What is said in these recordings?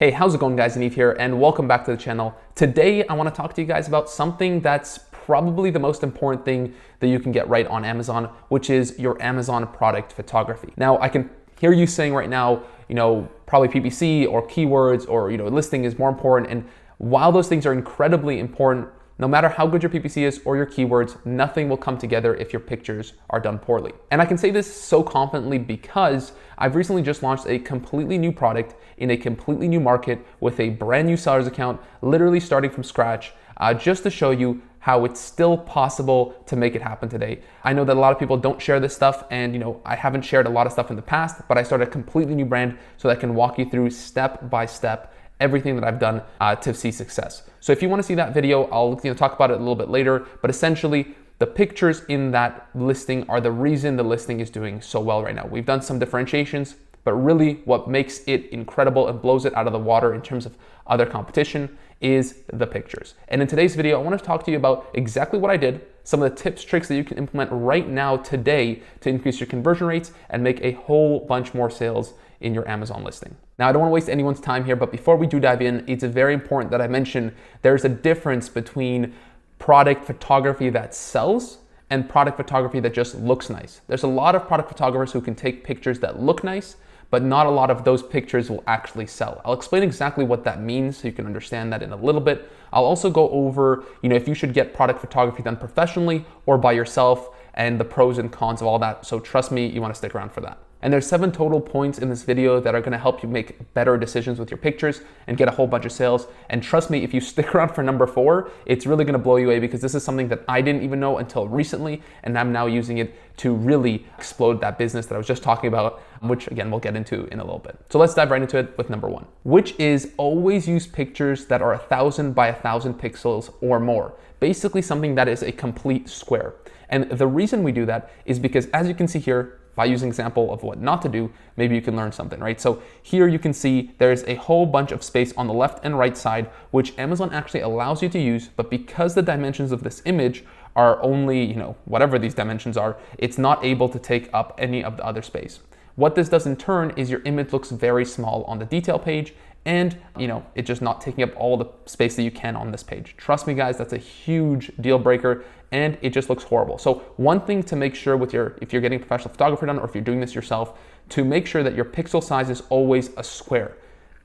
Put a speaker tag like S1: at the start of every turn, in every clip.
S1: Hey, how's it going, guys? Neve here, and welcome back to the channel. Today, I want to talk to you guys about something that's probably the most important thing that you can get right on Amazon, which is your Amazon product photography. Now, I can hear you saying right now, probably PPC or keywords or, listing is more important. And while those things are incredibly important, no matter how good your PPC is or your keywords, nothing will come together if your pictures are done poorly. And I can say this so confidently because I've recently just launched a completely new product in a completely new market with a brand new seller's account, literally starting from scratch, just to show you how it's still possible to make it happen today. I know that a lot of people don't share this stuff, and I haven't shared a lot of stuff in the past, but I started a completely new brand so that I can walk you through step by step everything that I've done to see success. So if you want to see that video, I'll talk about it a little bit later, but essentially the pictures in that listing are the reason the listing is doing so well right now. We've done some differentiations, but really what makes it incredible and blows it out of the water in terms of other competition is the pictures. And in today's video, I want to talk to you about exactly what I did, some of the tips, tricks that you can implement right now today to increase your conversion rates and make a whole bunch more sales in your Amazon listing. Now, I don't want to waste anyone's time here, but before we do dive in, it's very important that I mention there's a difference between product photography that sells and product photography that just looks nice. There's a lot of product photographers who can take pictures that look nice, but not a lot of those pictures will actually sell. I'll explain exactly what that means so you can understand that in a little bit. I'll also go over, if you should get product photography done professionally or by yourself and the pros and cons of all that. So trust me, you want to stick around for that. And there's 7 total points in this video that are going to help you make better decisions with your pictures and get a whole bunch of sales. And trust me, if you stick around for number 4, it's really going to blow you away because this is something that I didn't even know until recently, and I'm now using it to really explode that business that I was just talking about, which again, we'll get into in a little bit. So let's dive right into it with number 1, which is always use pictures that are 1,000 by 1,000 pixels or more. Basically something that is a complete square. And the reason we do that is because, as you can see here, by using example of what not to do, maybe you can learn something, right? So here you can see there's a whole bunch of space on the left and right side, which Amazon actually allows you to use, but because the dimensions of this image are only, whatever these dimensions are, it's not able to take up any of the other space. What this does in turn is your image looks very small on the detail page, and it's just not taking up all the space that you can on this page. Trust me, guys, that's a huge deal breaker, and it just looks horrible. So one thing to make sure if you're getting a professional photographer done, or if you're doing this yourself, to make sure that your pixel size is always a square.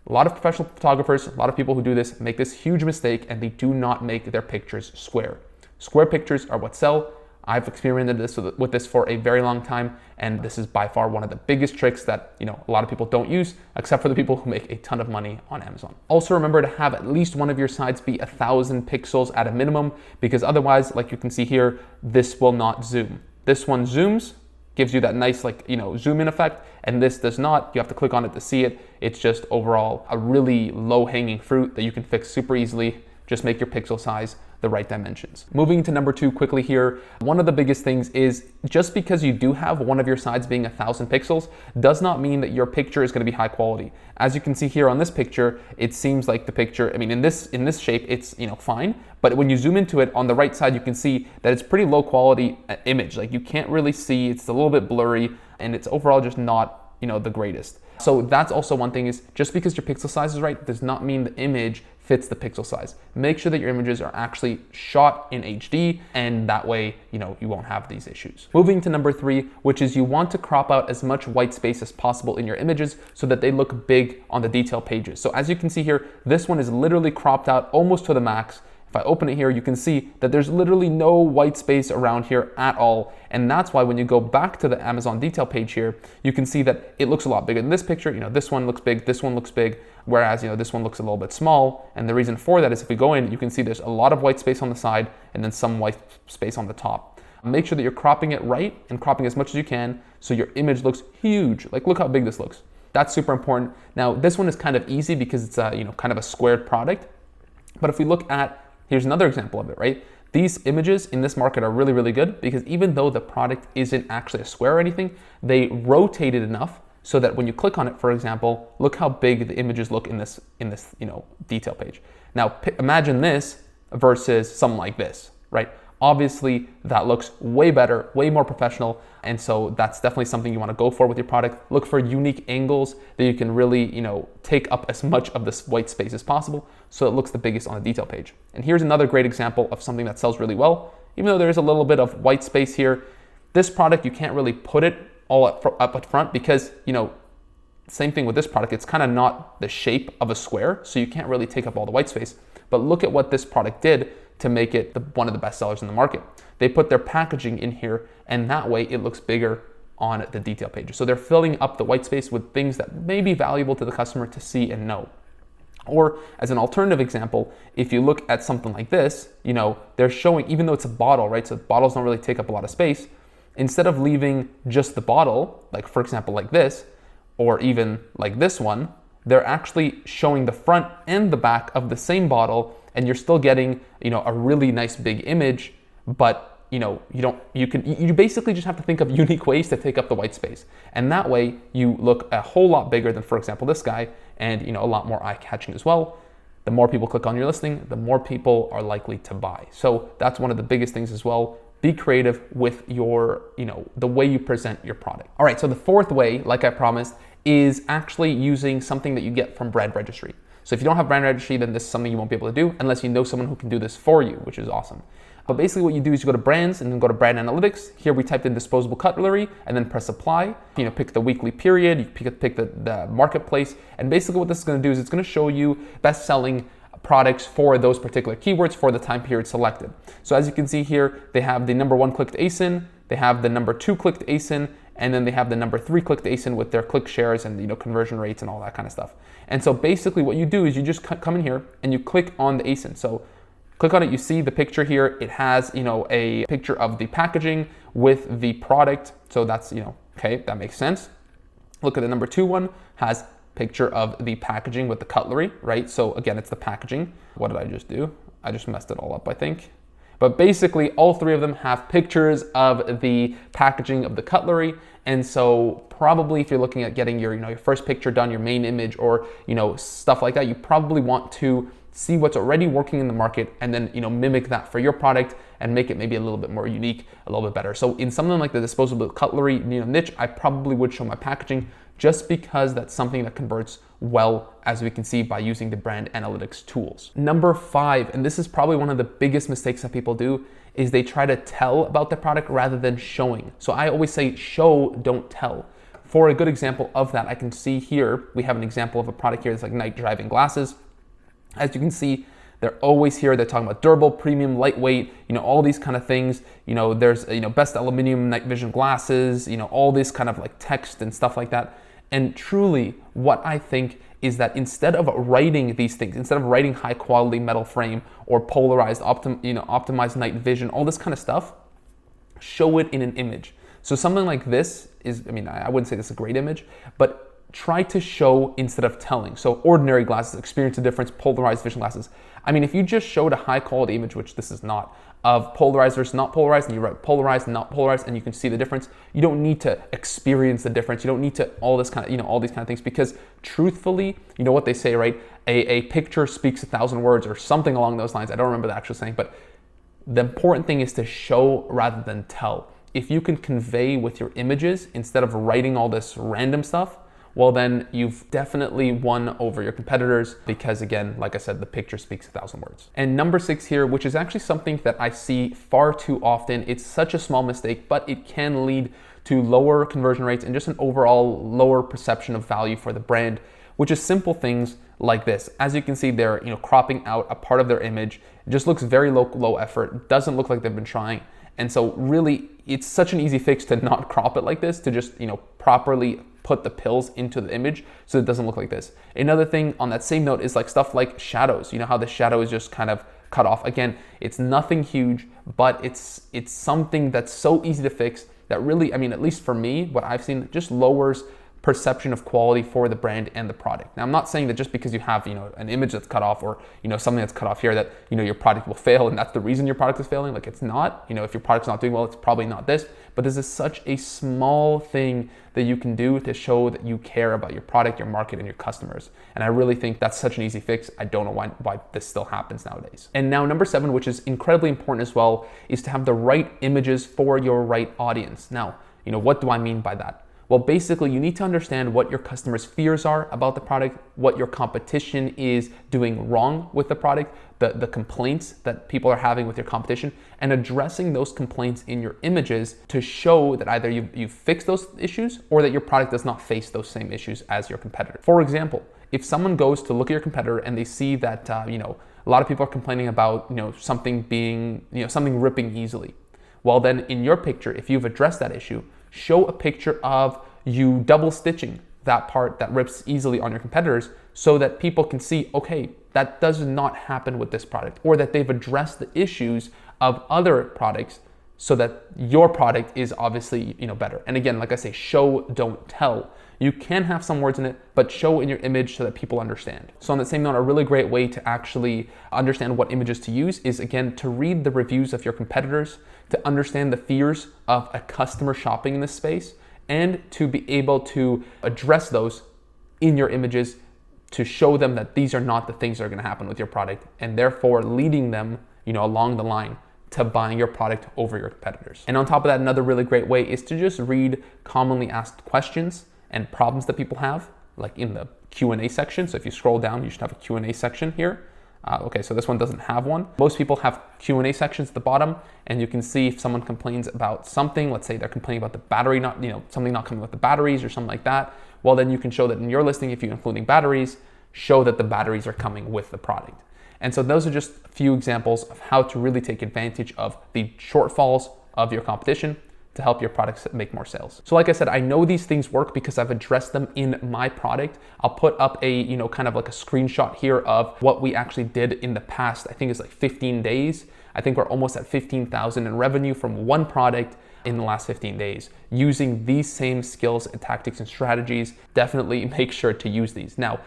S1: A lot of professional photographers, a lot of people who do this make this huge mistake, and they do not make their pictures square. Square pictures are what sell. I've experimented with this for a very long time, and this is by far one of the biggest tricks that a lot of people don't use, except for the people who make a ton of money on Amazon. Also remember to have at least one of your sides be 1,000 pixels at a minimum, because otherwise, like you can see here, this will not zoom. This one zooms, gives you that nice zoom in effect, and this does not. You have to click on it to see it. It's just overall a really low hanging fruit that you can fix super easily. Just make your pixel size the right dimensions. Moving to number 2 quickly here, one of the biggest things is just because you do have one of your sides being 1,000 pixels does not mean that your picture is going to be high quality. As you can see here on this picture, it seems like the picture, in this shape, it's fine, but when you zoom into it on the right side, you can see that it's pretty low quality image. Like you can't really see, it's a little bit blurry, and it's overall just not the greatest. So that's also one thing, is just because your pixel size is right does not mean the image fits the pixel size. Make sure that your images are actually shot in HD, and that way, you won't have these issues. Moving to number 3, which is you want to crop out as much white space as possible in your images so that they look big on the detail pages. So as you can see here, this one is literally cropped out almost to the max. If I open it here, you can see that there's literally no white space around here at all. And that's why when you go back to the Amazon detail page here, you can see that it looks a lot bigger in this picture. This one looks big, this one looks big, whereas, this one looks a little bit small. And the reason for that is if we go in, you can see there's a lot of white space on the side and then some white space on the top. Make sure that you're cropping it right and cropping as much as you can so your image looks huge. Like, look how big this looks. That's super important. Now, this one is kind of easy because it's a, kind of a squared product. But if we look at, here's another example of it, right? These images in this market are really, really good because even though the product isn't actually a square or anything, they rotate it enough so that when you click on it, for example, look how big the images look in this detail page. Now, imagine this versus something like this, right? obviously that looks way better, way more professional. And so that's definitely something you want to go for with your product. Look for unique angles that you can really, take up as much of this white space as possible so it looks the biggest on the detail page. And here's another great example of something that sells really well. Even though there's a little bit of white space here, this product, you can't really put it all up front because, same thing with this product, it's kind of not the shape of a square, so you can't really take up all the white space. But look at what this product did to make it one of the best sellers in the market. They put their packaging in here, and that way it looks bigger on the detail pages. So they're filling up the white space with things that may be valuable to the customer to see and know. Or as an alternative example, if you look at something like this, they're showing, even though it's a bottle, right? So bottles don't really take up a lot of space. Instead of leaving just the bottle, like for example, like this, or even like this one, they're actually showing the front and the back of the same bottle, and you're still getting, a really nice big image, but you basically just have to think of unique ways to take up the white space. And that way you look a whole lot bigger than, for example, this guy, and a lot more eye-catching as well. The more people click on your listing, the more people are likely to buy. So that's one of the biggest things as well. Be creative with your, the way you present your product. All right, so the fourth way, like I promised, is actually using something that you get from Brand Registry. So if you don't have Brand Registry, then this is something you won't be able to do unless you know someone who can do this for you, which is awesome. But basically what you do is you go to brands and then go to brand analytics. Here we typed in disposable cutlery and then press apply. Pick the weekly period, you pick the marketplace. And basically what this is gonna do is it's gonna show you best-selling products for those particular keywords for the time period selected. So as you can see here, they have the number 1 clicked ASIN, they have the number 2 clicked ASIN, and then they have the number 3 clicked ASIN with their click shares and conversion rates and all that kind of stuff. And so basically what you do is you just come in here and you click on the ASIN. So click on it, you see the picture here. It has, a picture of the packaging with the product. So that's, okay, that makes sense. Look at the number 2 one, has picture of the packaging with the cutlery, right? So again, it's the packaging. What did I just do? I just messed it all up, I think. But basically all 3 of them have pictures of the packaging of the cutlery. And so probably if you're looking at getting your, your first picture done, your main image or, stuff like that, you probably want to see what's already working in the market and then, mimic that for your product and make it maybe a little bit more unique, a little bit better. So in something like the disposable cutlery, niche, I probably would show my packaging just because that's something that converts well, as we can see by using the brand analytics tools. Number 5, and this is probably one of the biggest mistakes that people do, is they try to tell about the product rather than showing. So I always say show, don't tell. For a good example of that, I can see here, we have an example of a product here that's like night driving glasses. As you can see, they're always here. They're talking about durable, premium, lightweight, all these kind of things. There's, best aluminum night vision glasses, all this kind of like text and stuff like that. And truly what I think is that instead of writing these things, instead of writing high quality metal frame or polarized, optimized night vision, all this kind of stuff, show it in an image. So something like this is, I wouldn't say this is a great image, but try to show instead of telling. So ordinary glasses, experience the difference, polarized vision glasses. If you just showed a high quality image, which this is not, of polarized versus not polarized, and you write polarized and not polarized, and you can see the difference, you don't need to experience the difference. You don't need to all these kind of things, because truthfully, what they say, right? A picture speaks 1,000 words or something along those lines. I don't remember the actual saying, but the important thing is to show rather than tell. If you can convey with your images instead of writing all this random stuff, well then you've definitely won over your competitors, because again, like I said, the picture speaks 1,000 words. And number 6 here, which is actually something that I see far too often. It's such a small mistake, but it can lead to lower conversion rates and just an overall lower perception of value for the brand, which is simple things like this. As you can see, they're cropping out a part of their image. It just looks very low effort. Doesn't look like they've been trying. And so really, it's such an easy fix to not crop it like this, to just properly put the pills into the image so it doesn't look like this. Another thing on that same note is like stuff like shadows. How the shadow is just kind of cut off. Again, it's nothing huge, but it's something that's so easy to fix that really, at least for me, what I've seen, just lowers perception of quality for the brand and the product. Now, I'm not saying that just because you have, an image that's cut off or, something that's cut off here that, your product will fail and that's the reason your product is failing. Like, it's not. If your product's not doing well, it's probably not this. But this is such a small thing that you can do to show that you care about your product, your market, and your customers. And I really think that's such an easy fix. I don't know why this still happens nowadays. And now number 7, which is incredibly important as well, is to have the right images for your right audience. Now, what do I mean by that? Well, basically, you need to understand what your customers' fears are about the product, what your competition is doing wrong with the product, the complaints that people are having with your competition, and addressing those complaints in your images to show that either you fix those issues or that your product does not face those same issues as your competitor. For example, if someone goes to look at your competitor and they see that, a lot of people are complaining about, something being, something ripping easily. Well, then in your picture, if you've addressed that issue, show a picture of you double stitching that part that rips easily on your competitors so that people can see, okay, that does not happen with this product, or that they've addressed the issues of other products so that your product is obviously, better. And again, like I say, show, don't tell. You can have some words in it, but show in your image so that people understand. So on the same note, a really great way to actually understand what images to use is, again, to read the reviews of your competitors, to understand the fears of a customer shopping in this space, and to be able to address those in your images to show them that these are not the things that are going to happen with your product, and therefore leading them, along the line to buying your product over your competitors. And on top of that, another really great way is to just read commonly asked questions and problems that people have, like in the Q&A section. So if you scroll down, you should have a Q&A section here. Okay, so this one doesn't have one. Most people have Q&A sections at the bottom, and you can see if someone complains about something, let's say they're complaining about the battery, something not coming with the batteries or something like that. Well, then you can show that in your listing, if you're including batteries, show that the batteries are coming with the product. And so those are just a few examples of how to really take advantage of the shortfalls of your competition to help your products make more sales. So like I said, I know these things work because I've addressed them in my product. I'll put up a, kind of like a screenshot here of what we actually did in the past. I think it's like 15 days. I think we're almost at 15,000 in revenue from one product in the last 15 days using these same skills and tactics and strategies. Definitely make sure to use these. Now,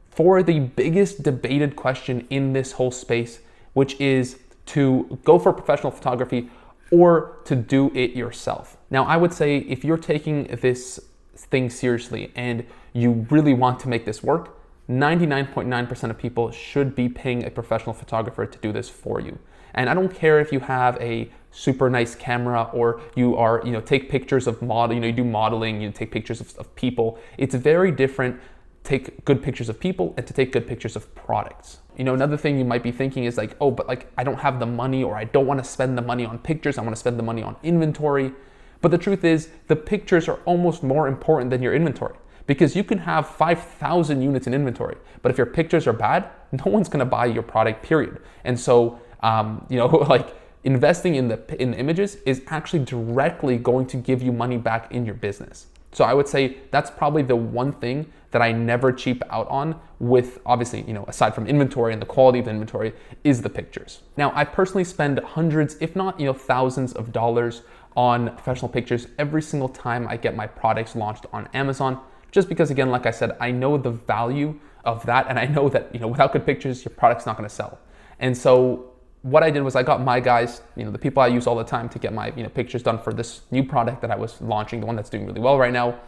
S1: for the biggest debated question in this whole space, which is to go for professional photography or to do it yourself. Now, I would say if you're taking this thing seriously and you really want to make this work, 99.9% of people should be paying a professional photographer to do this for you. And I don't care if you have a super nice camera or you are, take pictures of you do modeling, you take pictures of people. It's very different take good pictures of people and to take good pictures of products. Another thing you might be thinking is like, oh, but like I don't have the money, or I don't want to spend the money on pictures. I want to spend the money on inventory. But the truth is the pictures are almost more important than your inventory, because you can have 5,000 units in inventory, but if your pictures are bad, no one's going to buy your product, period. And so, like investing in the images is actually directly going to give you money back in your business. So I would say that's probably the one thing that I never cheap out on with, obviously, aside from inventory and the quality of the inventory, is the pictures. Now, I personally spend hundreds, if not, thousands of dollars on professional pictures every single time I get my products launched on Amazon, just because, again, like I said, I know the value of that, and I know that, without good pictures, your product's not gonna sell. And so what I did was I got my guys, the people I use all the time to get my pictures done for this new product that I was launching, the one that's doing really well right now.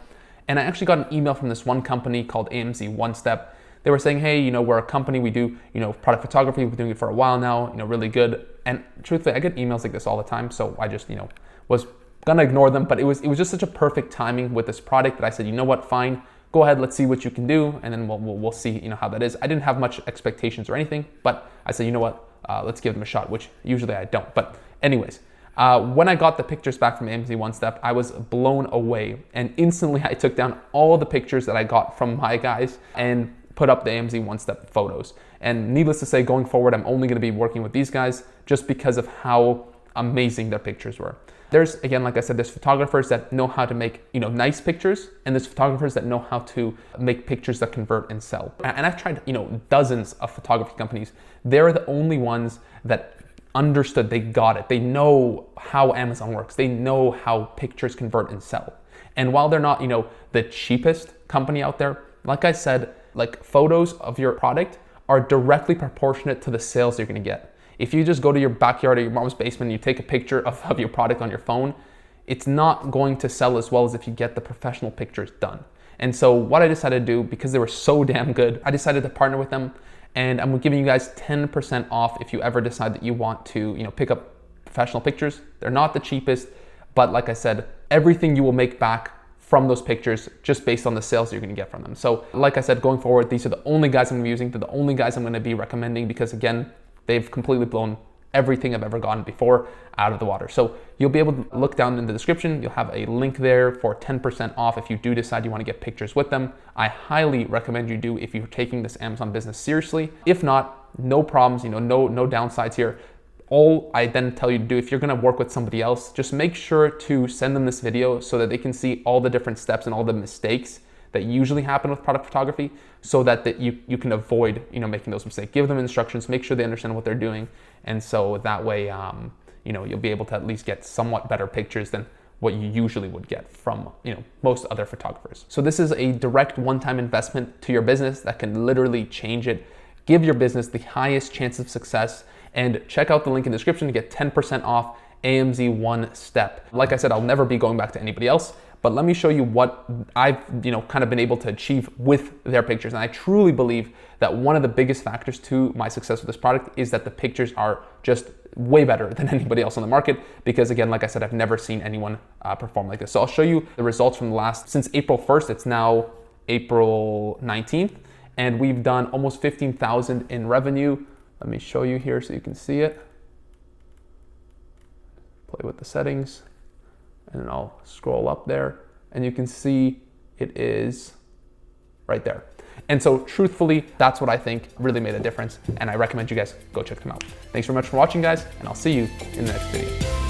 S1: And I actually got an email from this one company called AMZ One Step. They were saying, hey, we're a company, we do, product photography, we've been doing it for a while now, really good. And truthfully, I get emails like this all the time. So I just, was gonna ignore them, but it was just such a perfect timing with this product that I said, what, fine, go ahead, let's see what you can do. And then we'll see, how that is. I didn't have much expectations or anything, but I said, let's give them a shot, which usually I don't. But anyways, when I got the pictures back from AMZ One Step, I was blown away. And instantly I took down all the pictures that I got from my guys and put up the AMZ One Step photos. And needless to say, going forward, I'm only gonna be working with these guys just because of how amazing their pictures were. There's, again, like I said, there's photographers that know how to make, nice pictures, and there's photographers that know how to make pictures that convert and sell. And I've tried, dozens of photography companies. They're the only ones that understood, they got it. They know how Amazon works. They know how pictures convert and sell. And while they're not, the cheapest company out there, like I said, like photos of your product are directly proportionate to the sales you're gonna get. If you just go to your backyard or your mom's basement and you take a picture of your product on your phone, it's not going to sell as well as if you get the professional pictures done. And so what I decided to do, because they were so damn good, I decided to partner with them, and I'm giving you guys 10% off if you ever decide that you want to, pick up professional pictures. They're not the cheapest, but like I said, everything you will make back from those pictures just based on the sales you're gonna get from them. So like I said, going forward, these are the only guys I'm gonna be using. They're the only guys I'm gonna be recommending because again, they've completely blown everything I've ever gotten before out of the water. So you'll be able to look down in the description. You'll have a link there for 10% off if you do decide you want to get pictures with them. I highly recommend you do if you're taking this Amazon business seriously. If not, no problems, no downsides here. All I then tell you to do, if you're gonna work with somebody else, just make sure to send them this video so that they can see all the different steps and all the mistakes that usually happen with product photography, so that you can avoid making those mistakes. Give them instructions, make sure they understand what they're doing, and so that way you'll be able to at least get somewhat better pictures than what you usually would get from most other photographers. So this is a direct one-time investment to your business that can literally change it, give your business the highest chance of success, and check out the link in the description to get 10% off AMZ One Step. Like I said, I'll never be going back to anybody else, but let me show you what I've kind of been able to achieve with their pictures. And I truly believe that one of the biggest factors to my success with this product is that the pictures are just way better than anybody else on the market, because again, like I said, I've never seen anyone perform like this. So I'll show you the results from since April 1st, it's now April 19th, and we've done almost 15,000 in revenue. Let me show you here so you can see it. Play with the settings, and then I'll scroll up there, and you can see it is right there. And so truthfully, that's what I think really made a difference, and I recommend you guys go check them out. Thanks very much for watching, guys, and I'll see you in the next video.